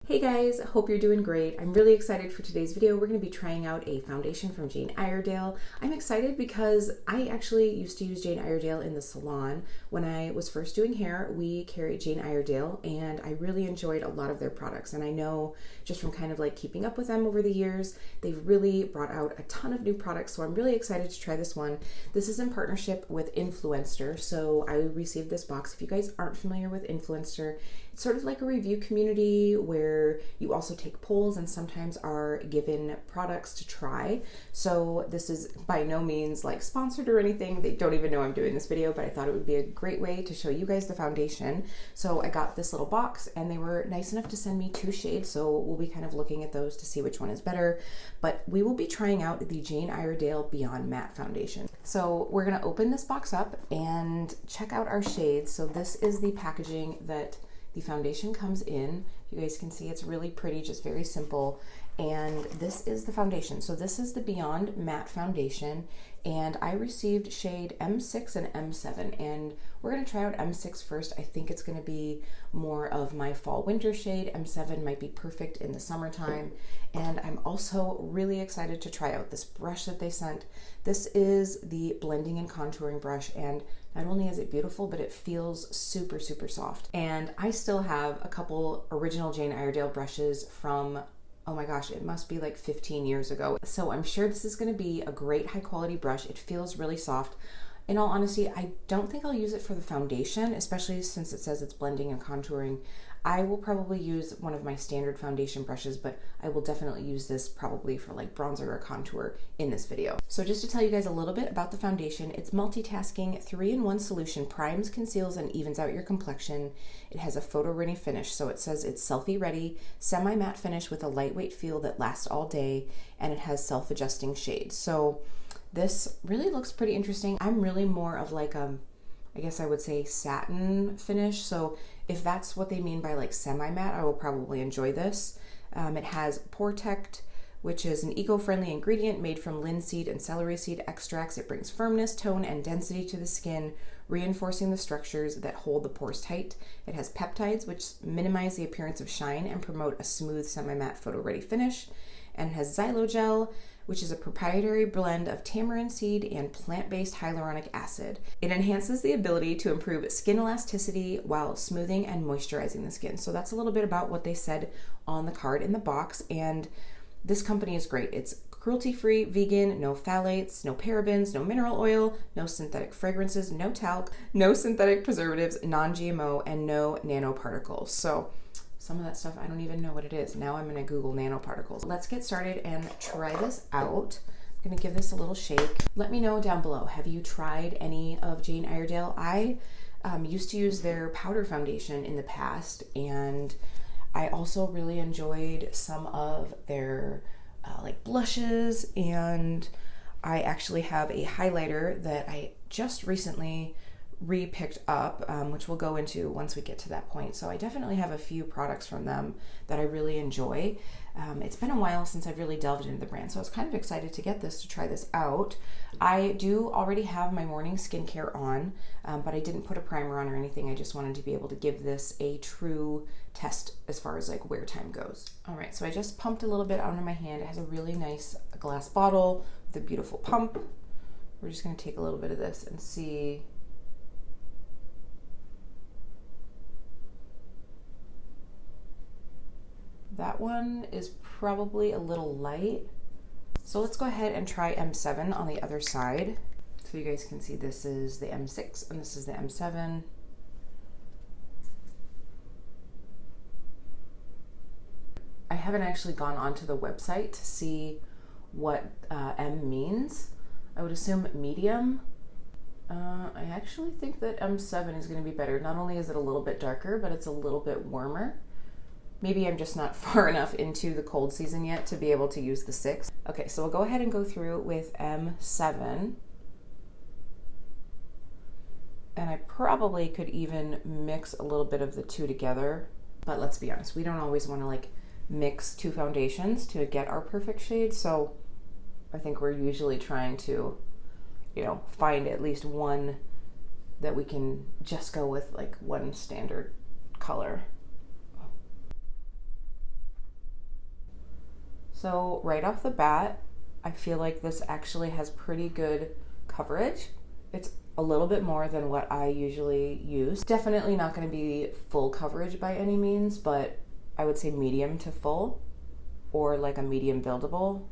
Hey guys, hope you're doing great. I'm really excited for today's video. We're going to be trying out a foundation from Jane Iredale. I'm excited because I actually used to use Jane Iredale in the salon. When I was first doing hair, we carried Jane Iredale and I really enjoyed a lot of their products. And I know just from kind of like keeping up with them over the years, they've really brought out a ton of new products. So I'm really excited to try this one. This is in partnership with Influenster. So I received this box. If you guys aren't familiar with Influenster, it's sort of like a review community where you also take polls and sometimes are given products to try. So this is by no means like sponsored or anything. They don't even know I'm doing this video, but I thought it would be a great way to show you guys the foundation. So I got this little box and they were nice enough to send me 2 shades. So we'll be kind of looking at those to see which one is better, but we will be trying out the Jane Iredale Beyond Matte Foundation. So we're gonna open this box up and check out our shades. So this is the packaging that the foundation comes in. You guys can see it's really pretty, just very simple. And this is the foundation. So this is the Beyond Matte Foundation. And I received shade M6 and M7. And we're gonna try out M6 first. I think it's gonna be more of my fall winter shade. M7 might be perfect in the summertime. And I'm also really excited to try out this brush that they sent. This is the blending and contouring brush. And not only is it beautiful, but it feels super, super soft. And I still have a couple original Jane Iredale brushes from, oh my gosh, it must be like 15 years ago. So I'm sure this is gonna be a great high quality brush. It feels really soft. In all honesty, I don't think I'll use it for the foundation, especially since it says it's blending and contouring. I will probably use one of my standard foundation brushes, but I will definitely use this probably for like bronzer or contour in this video. So just to tell you guys a little bit about the foundation, it's multitasking 3-in-1 solution, primes, conceals, and evens out your complexion. It has a photo ready finish. So it says it's selfie ready, semi-matte finish with a lightweight feel that lasts all day, and it has self-adjusting shades. So this really looks pretty interesting. I'm really more of like I guess I would say satin finish. So if that's what they mean by like semi-matte, I will probably enjoy this. It has Protect, which is an eco-friendly ingredient made from linseed and celery seed extracts. It brings firmness, tone, and density to the skin, reinforcing the structures that hold the pores tight. It has peptides, which minimize the appearance of shine and promote a smooth semi-matte photo-ready finish. And it has Xylogel, which is a proprietary blend of tamarind seed and plant-based hyaluronic acid. It enhances the ability to improve skin elasticity while smoothing and moisturizing the skin. So that's a little bit about what they said on the card in the box. And this company is great. It's cruelty-free, vegan, no phthalates, no parabens, no mineral oil, no synthetic fragrances, no talc, no synthetic preservatives, non-GMO, and no nanoparticles. So some of that stuff, I don't even know what it is. Now I'm gonna Google nanoparticles. Let's get started and try this out. I'm gonna give this a little shake. Let me know down below, have you tried any of Jane Iredale? I used to use their powder foundation in the past, and I also really enjoyed some of their like blushes, and I actually have a highlighter that I just recently re-picked up, which we'll go into once we get to that point. So I definitely have a few products from them that I really enjoy. It's been a while since I've really delved into the brand, so I was kind of excited to get this, to try this out. I do already have my morning skincare on, but I didn't put a primer on or anything. I just wanted to be able to give this a true test as far as like wear time goes. All right, so I just pumped a little bit onto my hand. It has a really nice glass bottle with a beautiful pump. We're just gonna take a little bit of this and see. That one is probably a little light. So let's go ahead and try M7 on the other side. So you guys can see this is the M6 and this is the M7. I haven't actually gone onto the website to see what M means. I would assume medium. I actually think that M7 is going to be better. Not only is it a little bit darker, but it's a little bit warmer. Maybe I'm just not far enough into the cold season yet to be able to use the 6. Okay, so we'll go ahead and go through with M7. And I probably could even mix a little bit of the two together. But let's be honest, we don't always want to like mix 2 foundations to get our perfect shade. So I think we're usually trying to, you know, find at least one that we can just go with like one standard color. So right off the bat, I feel like this actually has pretty good coverage. It's a little bit more than what I usually use. Definitely not going to be full coverage by any means, but I would say medium to full, or like a medium buildable.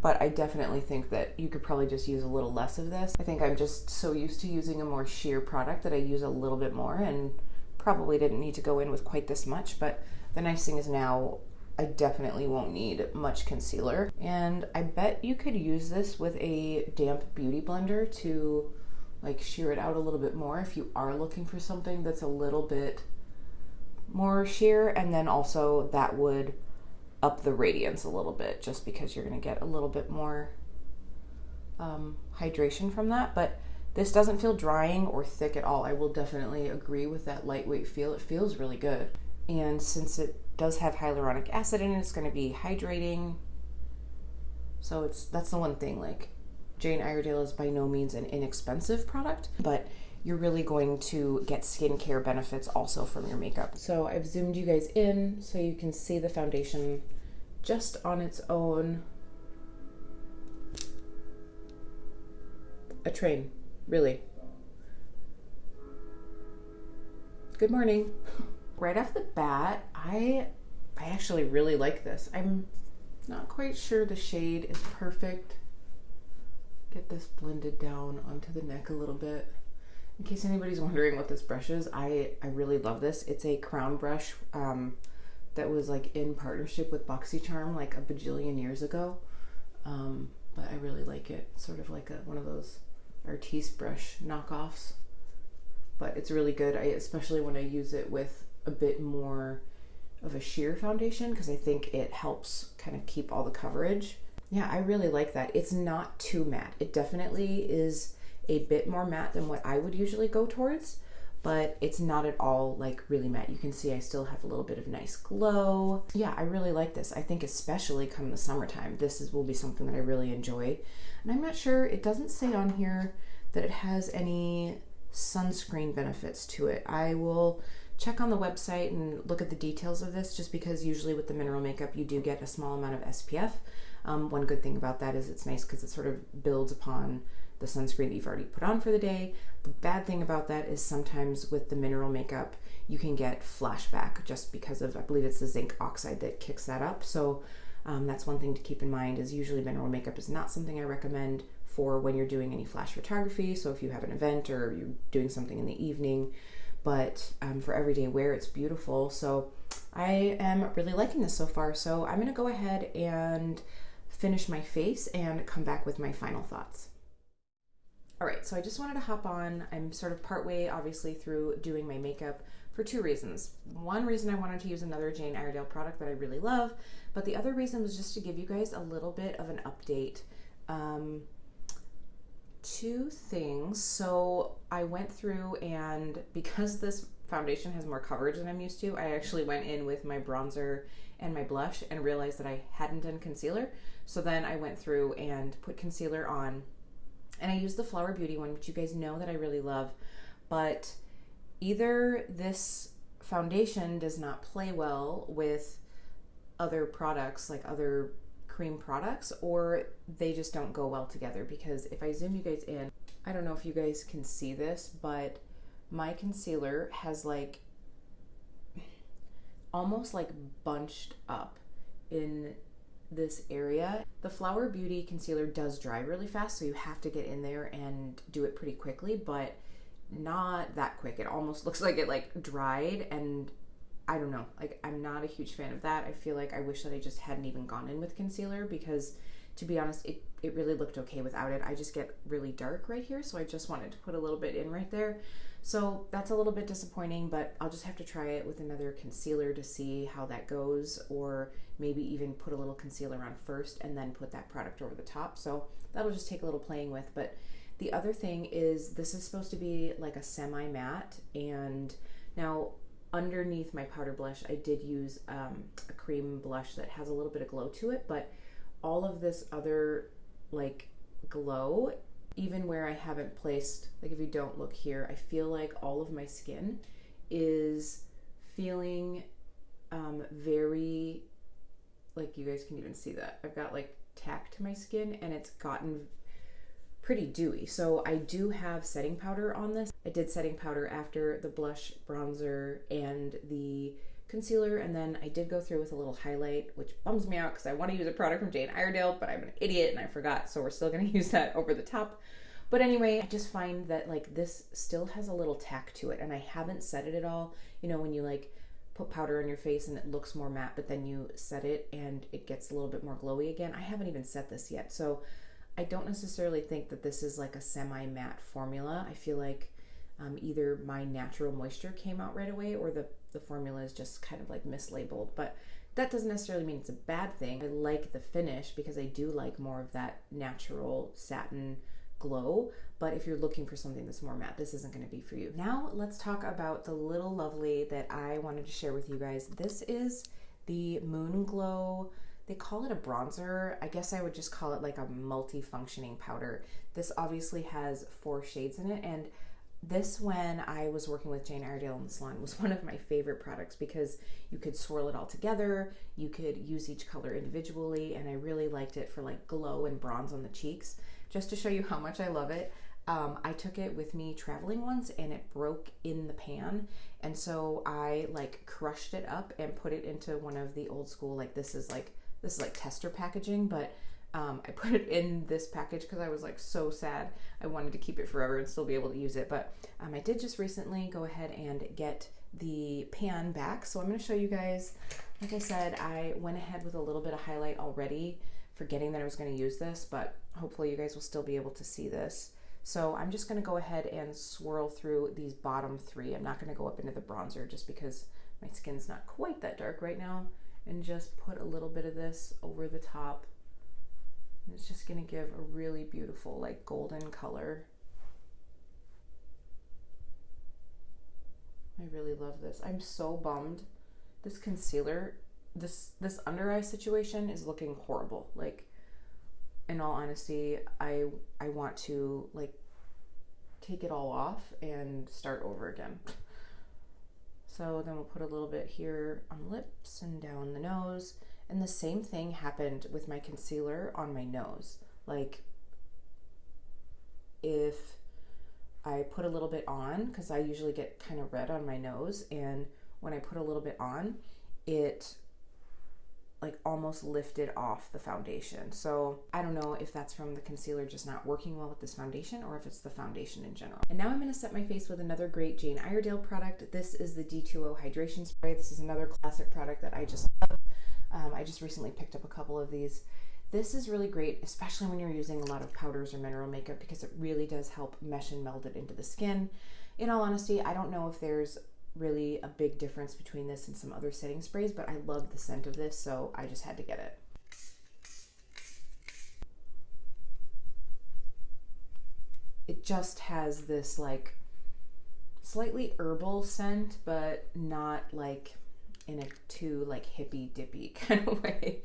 But I definitely think that you could probably just use a little less of this. I think I'm just so used to using a more sheer product that I use a little bit more, and probably didn't need to go in with quite this much. But the nice thing is now I definitely won't need much concealer. And I bet you could use this with a damp beauty blender to like sheer it out a little bit more if you are looking for something that's a little bit more sheer. And then also that would up the radiance a little bit, just because you're going to get a little bit more hydration from that. But this doesn't feel drying or thick at all. I will definitely agree with that lightweight feel. It feels really good. And since it does have hyaluronic acid in it, it's going to be hydrating. So that's the one thing. Like, Jane Iredale is by no means an inexpensive product, but you're really going to get skincare benefits also from your makeup. So I've zoomed you guys in so you can see the foundation just on its own. A train, really. Good morning. Right off the bat, I actually really like this. I'm not quite sure the shade is perfect. Get this blended down onto the neck a little bit. In case anybody's wondering what this brush is, I really love this. It's a crown brush that was like in partnership with BoxyCharm like a bajillion years ago. But I really like it. It's sort of like one of those Artiste brush knockoffs. But it's really good, especially when I use it with a bit more of a sheer foundation, because I think it helps kind of keep all the coverage. Yeah, I really like that. It's not too matte. It definitely is a bit more matte than what I would usually go towards, but it's not at all like really matte. You can see I still have a little bit of nice glow. Yeah, I really like this. I think especially come the summertime, will be something that I really enjoy. And I'm not sure, it doesn't say on here that it has any sunscreen benefits to it. I will check on the website and look at the details of this, just because usually with the mineral makeup you do get a small amount of SPF. One good thing about that is it's nice because it sort of builds upon the sunscreen that you've already put on for the day. The bad thing about that is sometimes with the mineral makeup you can get flashback just because of, I believe it's the zinc oxide that kicks that up. So that's one thing to keep in mind, is usually mineral makeup is not something I recommend for when you're doing any flash photography. So if you have an event or you're doing something in the evening, but for everyday wear it's beautiful. So I am really liking this so far. So I'm gonna go ahead and finish my face and come back with my final thoughts. All right, so I just wanted to hop on. I'm sort of partway, obviously, through doing my makeup for two reasons. One reason I wanted to use another Jane Iredale product that I really love, but the other reason was just to give you guys a little bit of an update. Two things. So I went through, and because this foundation has more coverage than I'm used to, I actually went in with my bronzer and my blush and realized that I hadn't done concealer. So then I went through and put concealer on, and I used the Flower Beauty one, which you guys know that I really love. But either this foundation does not play well with other products, like other cream products, or they just don't go well together. Because if I zoom you guys in, I don't know if you guys can see this, but my concealer has like almost like bunched up in this area. The Flower Beauty concealer does dry really fast, so you have to get in there and do it pretty quickly, but not that quick. It almost looks like it like dried, and I don't know, like I'm not a huge fan of that. I feel like I wish that I just hadn't even gone in with concealer, because to be honest, it really looked okay without it. I just get really dark right here, so I just wanted to put a little bit in right there. So that's a little bit disappointing, but I'll just have to try it with another concealer to see how that goes, or maybe even put a little concealer on first and then put that product over the top. So that'll just take a little playing with. But the other thing is, this is supposed to be like a semi-matte, and now underneath my powder blush I did use a cream blush that has a little bit of glow to it, but all of this other like glow, even where I haven't placed, like if you don't look here, I feel like all of my skin is feeling very like, you guys can even see that. I've got like tack to my skin and it's gotten pretty dewy. So I do have setting powder on this. I did setting powder after the blush, bronzer, and the concealer, and then I did go through with a little highlight, which bums me out because I want to use a product from Jane Iredale, but I'm an idiot and I forgot, so we're still going to use that over the top. But anyway, I just find that like this still has a little tack to it, and I haven't set it at all. You know, when you like put powder on your face and it looks more matte, but then you set it and it gets a little bit more glowy again. I haven't even set this yet, so I don't necessarily think that this is like a semi-matte formula. I feel like either my natural moisture came out right away or the formula is just kind of like mislabeled, but that doesn't necessarily mean it's a bad thing. I like the finish because I do like more of that natural satin glow, but if you're looking for something that's more matte, this isn't going to be for you. Now let's talk about the little lovely that I wanted to share with you guys. This is the Moon Glow. They call it a bronzer. I guess I would just call it like a multi-functioning powder. This obviously has 4 shades in it, and this, when I was working with Jane Iredale in the salon, was one of my favorite products because you could swirl it all together, you could use each color individually, and I really liked it for like glow and bronze on the cheeks. Just to show you how much I love it, I took it with me traveling once and it broke in the pan, and so I like crushed it up and put it into one of the old school, like this is like tester packaging, but I put it in this package because I was like so sad. I wanted to keep it forever and still be able to use it, but I did just recently go ahead and get the pan back. So I'm going to show you guys, like I said, I went ahead with a little bit of highlight already, forgetting that I was going to use this, but hopefully you guys will still be able to see this. So I'm just going to go ahead and swirl through these bottom 3. I'm not going to go up into the bronzer just because my skin's not quite that dark right now, and just put a little bit of this over the top. It's just going to give a really beautiful like golden color. I really love this. I'm so bummed. This concealer, this under eye situation is looking horrible. Like, in all honesty, I want to like take it all off and start over again. So then we'll put a little bit here on the lips and down the nose. And the same thing happened with my concealer on my nose. Like, if I put a little bit on, because I usually get kind of red on my nose, and when I put a little bit on, it like almost lifted off the foundation. So I don't know if that's from the concealer just not working well with this foundation or if it's the foundation in general. And now I'm going to set my face with another great Jane Iredale product. This is the D2O Hydration Spray. This is another classic product that I just love. I just recently picked up a couple of these. This is really great, especially when you're using a lot of powders or mineral makeup, because it really does help mesh and meld it into the skin. In all honesty, I don't know if there's really a big difference between this and some other setting sprays, but I love the scent of this, so I just had to get it. It just has this like slightly herbal scent, but not like in a too like hippy dippy kind of way.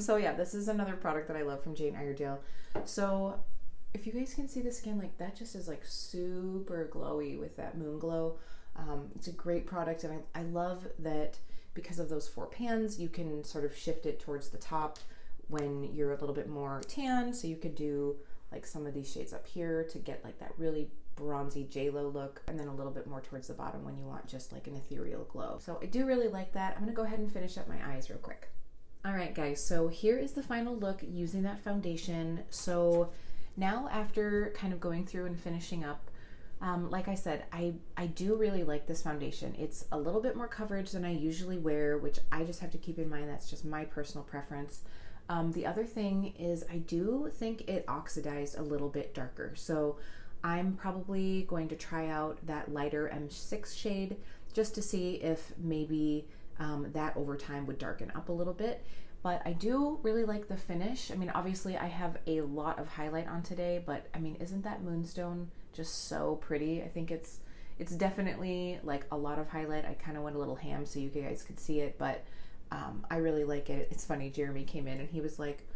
So yeah, this is another product that I love from Jane Iredale. So if you guys can see the skin, like that just is like super glowy with that Moon Glow. It's a great product, and I love that because of those 4 pans, you can sort of shift it towards the top when you're a little bit more tan. So you could do like some of these shades up here to get like that really bronzy J-Lo look, and then a little bit more towards the bottom when you want just like an ethereal glow. So I do really like that. I'm gonna go ahead and finish up my eyes real quick. All right, guys, so here is the final look using that foundation. So now, after kind of going through and finishing up, like I said, I do really like this foundation. It's a little bit more coverage than I usually wear, which I just have to keep in mind. That's just my personal preference. The other thing is I do think it oxidized a little bit darker. So I'm probably going to try out that lighter M6 shade just to see if maybe that over time would darken up a little bit. But I do really like the finish. I mean, obviously I have a lot of highlight on today, but I mean, isn't that moonstone just so pretty? I think it's definitely like a lot of highlight. I kind of went a little ham so you guys could see it, but I really like it. It's funny, Jeremy came in and he was like,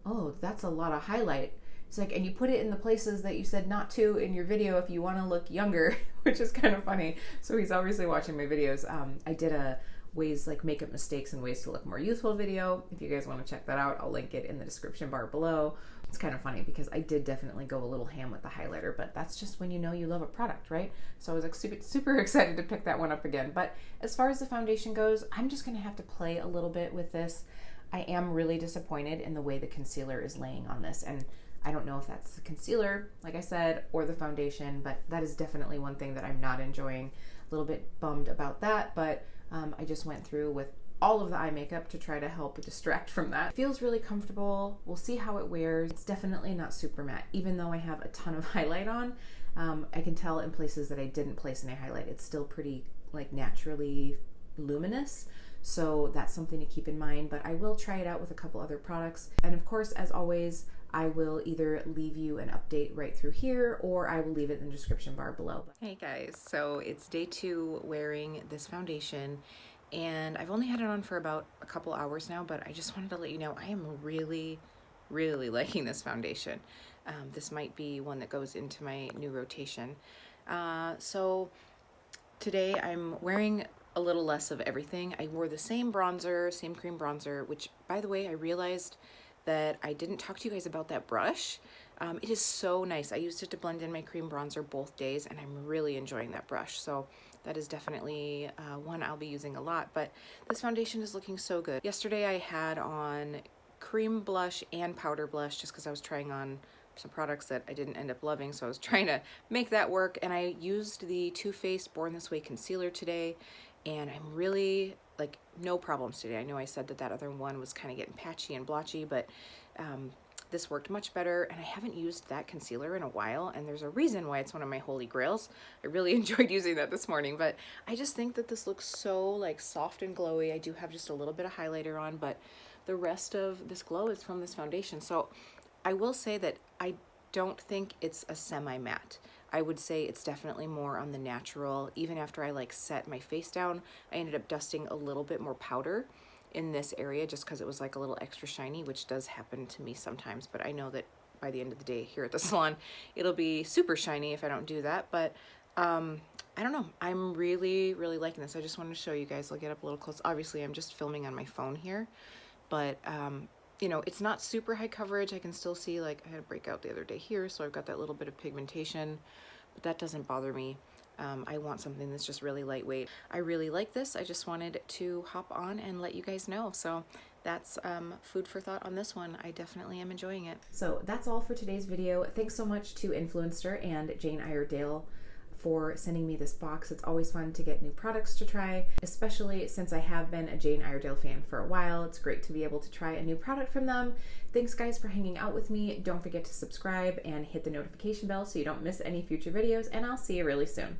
oh, that's a lot of highlight. It's like, and you put it in the places that you said not to in your video if you want to look younger, which is kind of funny. So he's obviously watching my videos. I did a ways, like makeup mistakes and ways to look more youthful video. If you guys want to check that out, I'll link it in the description bar below. It's kind of funny because I did definitely go a little ham with the highlighter, but that's just when you know you love a product, right? So I was like super excited to pick that one up again. But as far as the foundation goes, I'm just going to have to play a little bit with this. I am really disappointed in the way the concealer is laying on this, and I don't know if that's the concealer, like I said, or the foundation, but that is definitely one thing that I'm not enjoying. A little bit bummed about that, but I just went through with all of the eye makeup to try to help distract from that. It feels really comfortable. We'll see how it wears. It's definitely not super matte, even though I have a ton of highlight on. I can tell in places that I didn't place any highlight, it's still pretty like naturally luminous. So that's something to keep in mind, but I will try it out with a couple other products. And of course, as always, I will either leave you an update right through here or I will leave it in the description bar below. Hey guys, so it's day 2 wearing this foundation, and I've only had it on for about a couple hours now, but I just wanted to let you know I am really liking this foundation. This might be one that goes into my new rotation. So today I'm wearing a little less of everything. I wore the same bronzer, same cream bronzer, which by the way, I realized that I didn't talk to you guys about that brush. It is so nice. I used it to blend in my cream bronzer both days, and I'm really enjoying that brush. So that is definitely one I'll be using a lot, but this foundation is looking so good. Yesterday I had on cream blush and powder blush just because I was trying on some products that I didn't end up loving, so I was trying to make that work, and I used the Too Faced Born This Way concealer today, and I'm really, like, no problems today. I know I said that that other one was kind of getting patchy and blotchy, but this worked much better, and I haven't used that concealer in a while, and there's a reason why it's one of my holy grails. I really enjoyed using that this morning, but I just think that this looks so like soft and glowy. I do have just a little bit of highlighter on, but the rest of this glow is from this foundation. So I will say that I don't think it's a semi-matte. I would say it's definitely more on the natural. Even after I like set my face down, I ended up dusting a little bit more powder in this area just because it was like a little extra shiny, which does happen to me sometimes, but I know that by the end of the day here at the salon, it'll be super shiny if I don't do that. But I don't know, I'm really liking this. I just wanted to show you guys. I'll get up a little close. Obviously I'm just filming on my phone here, but you know, it's not super high coverage. I can still see, like, I had a breakout the other day here, so I've got that little bit of pigmentation, but that doesn't bother me. I want something that's just really lightweight. I really like this. I just wanted to hop on and let you guys know. So that's food for thought on this one. I definitely am enjoying it. So that's all for today's video. Thanks so much to Influenster and Jane Iredale for sending me this box. It's always fun to get new products to try, especially since I have been a Jane Iredale fan for a while. It's great to be able to try a new product from them. Thanks guys for hanging out with me. Don't forget to subscribe and hit the notification bell so you don't miss any future videos, and I'll see you really soon.